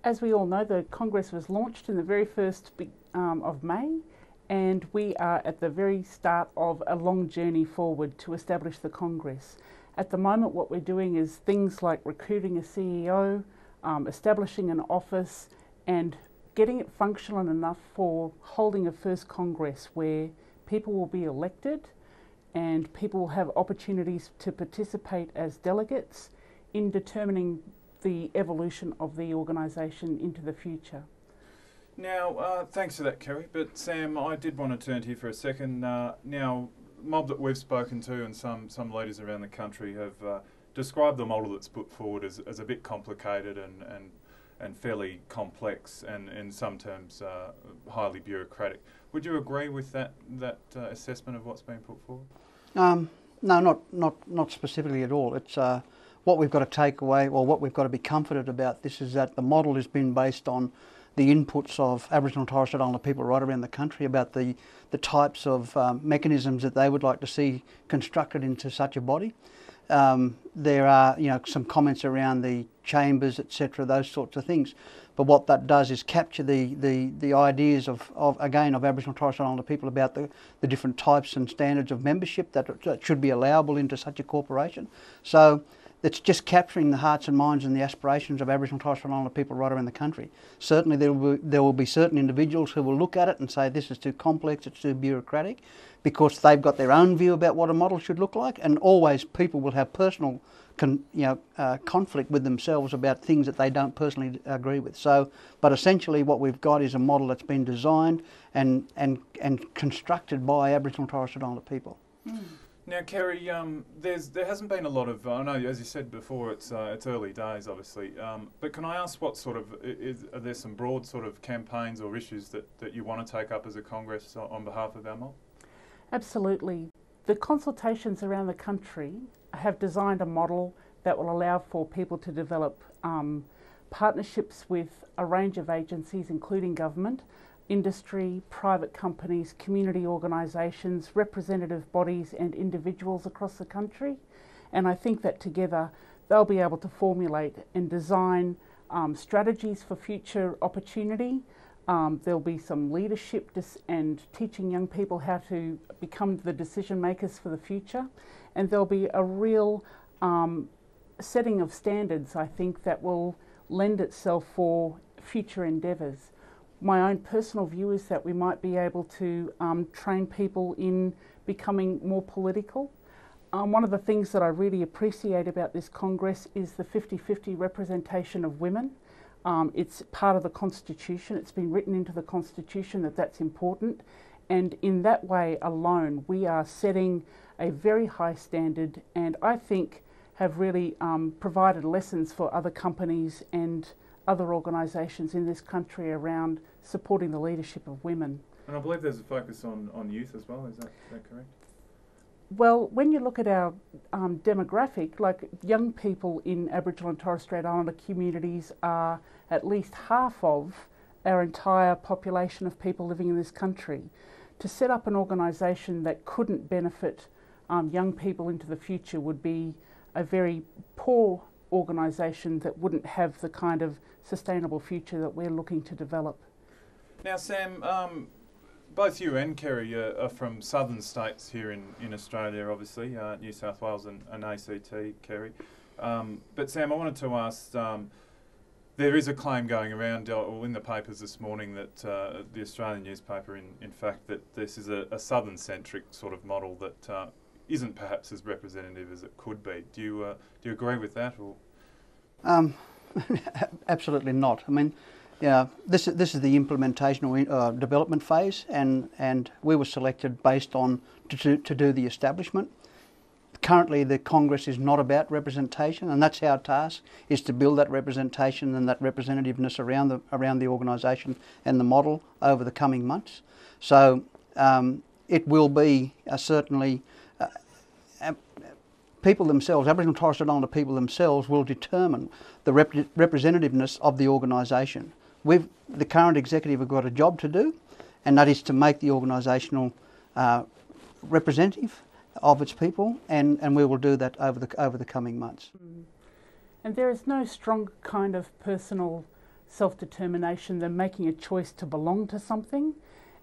As we all know, the Congress was launched in the very first of May, and we are at the very start of a long journey forward to establish the Congress. At the moment, what we're doing is things like recruiting a CEO, establishing an office, and getting it functional enough for holding a first Congress where people will be elected and people will have opportunities to participate as delegates in determining the evolution of the organisation into the future. Now, thanks for that, Kerry. But Sam, I did want to turn to you for a second. Now, mob that we've spoken to and some leaders around the country have described the model that's put forward as a bit complicated and fairly complex, and in some terms highly bureaucratic. Would you agree with that assessment of what's been put forward? No, not specifically at all. It's what we've got to take away, or what we've got to be comforted about this, is that the model has been based on the inputs of Aboriginal and Torres Strait Islander people right around the country about the types of mechanisms that they would like to see constructed into such a body. There are, some comments around the chambers, etc., those sorts of things. But what that does is capture the ideas of Aboriginal and Torres Strait Islander people about the different types and standards of membership that should be allowable into such a corporation. So it's just capturing the hearts and minds and the aspirations of Aboriginal and Torres Strait Islander people right around the country. Certainly there will be certain individuals who will look at it and say this is too complex, it's too bureaucratic, because they've got their own view about what a model should look like, and always people will have personal conflict with themselves about things that they don't personally agree with. So, but essentially what we've got is a model that's been designed and constructed by Aboriginal and Torres Strait Islander people. Mm. Now, Kerry, there hasn't been a lot of. I know, as you said before, it's early days, obviously. But can I ask what sort of are there some broad sort of campaigns or issues that you want to take up as a Congress on behalf of our mob? Absolutely. The consultations around the country have designed a model that will allow for people to develop partnerships with a range of agencies, including government, industry, private companies, community organisations, representative bodies and individuals across the country. And I think that together they'll be able to formulate and design strategies for future opportunity. There'll be some leadership and teaching young people how to become the decision makers for the future. And there'll be a real setting of standards, I think, that will lend itself for future endeavours. My own personal view is that we might be able to train people in becoming more political. One of the things that I really appreciate about this Congress is the 50-50 representation of women. It's part of the Constitution. It's been written into the Constitution that that's important. And in that way alone, we are setting a very high standard, and I think have really provided lessons for other companies and other organisations in this country around supporting the leadership of women. And I believe there's a focus on youth as well, is that correct? Well, when you look at our demographic, like young people in Aboriginal and Torres Strait Islander communities are at least half of our entire population of people living in this country. To set up an organisation that couldn't benefit young people into the future would be a very poor organisation that wouldn't have the kind of sustainable future that we're looking to develop. Now, Sam, both you and Kerry are from southern states here in Australia, obviously, New South Wales and ACT, Kerry. But Sam, I wanted to ask, there is a claim going around in the papers this morning that the Australian newspaper, in fact, that this is a southern-centric sort of model that isn't perhaps as representative as it could be. Do you agree with that? Or? Absolutely not. I mean, this is the implementation or development phase, and we were selected based on to do the establishment. Currently, the Congress is not about representation, and that's our task: is to build that representation and that representativeness around the organisation and the model over the coming months. So it will be certainly. People themselves, Aboriginal and Torres Strait Islander people themselves, will determine the representativeness of the organisation. The current executive have got a job to do, and that is to make the organisational representative of its people, and we will do that over the coming months. And there is no strong kind of personal self-determination, them making a choice to belong to something.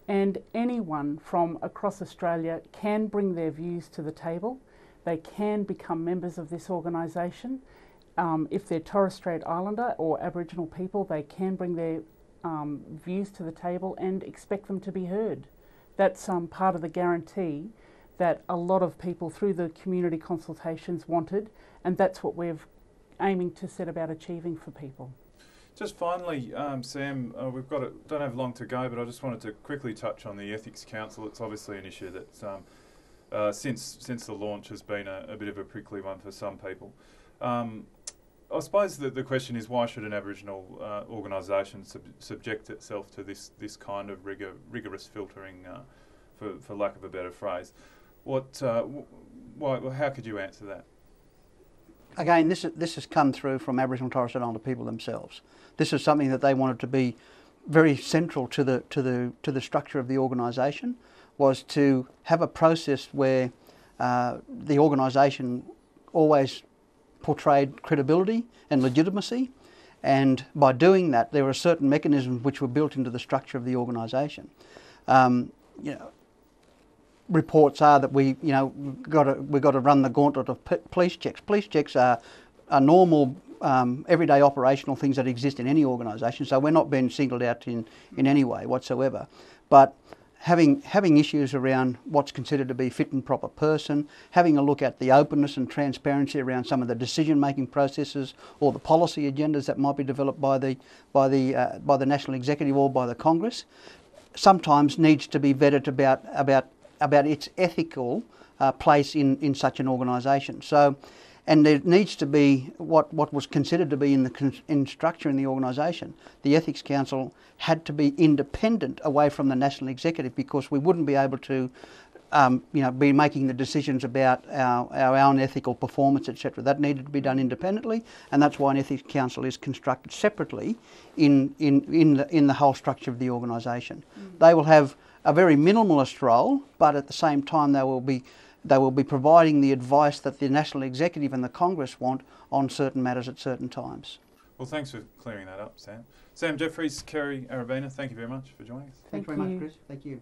And anyone from across Australia can bring their views to the table. They can become members of this organisation. If they're Torres Strait Islander or Aboriginal people, they can bring their views to the table and expect them to be heard. That's part of the guarantee that a lot of people through the community consultations wanted, and that's what we're aiming to set about achieving for people. Just finally, Sam, don't have long to go, but I just wanted to quickly touch on the Ethics Council. It's obviously an issue that since the launch has been a bit of a prickly one for some people. I suppose the question is, why should an Aboriginal organisation subject itself to this kind of rigorous filtering, for lack of a better phrase? How could you answer that? Again, this has come through from Aboriginal and Torres Strait Islander people themselves. This is something that they wanted to be very central to the structure of the organisation, was to have a process where the organisation always portrayed credibility and legitimacy, and by doing that, there were certain mechanisms which were built into the structure of the organisation. Reports are that we've got to run the gauntlet of police checks. Police checks are normal, everyday operational things that exist in any organisation. So we're not being singled out in any way whatsoever. But having issues around what's considered to be fit and proper person, having a look at the openness and transparency around some of the decision-making processes or the policy agendas that might be developed by the National Executive or by the Congress, sometimes needs to be vetted about its ethical place in such an organisation. So, and there needs to be what was considered to be in structure in the organisation. The Ethics Council had to be independent away from the National Executive, because we wouldn't be able to be making the decisions about our own ethical performance, etc. That needed to be done independently, and that's why an Ethics Council is constructed separately in the whole structure of the organisation. They will have a very minimalist role, but at the same time they will be providing the advice that the National Executive and the Congress want on certain matters at certain times. Well, thanks for clearing that up, Sam. Sam Jeffries, Kerry Arabina, thank you very much for joining us. Thanks very much, Chris. Thank you.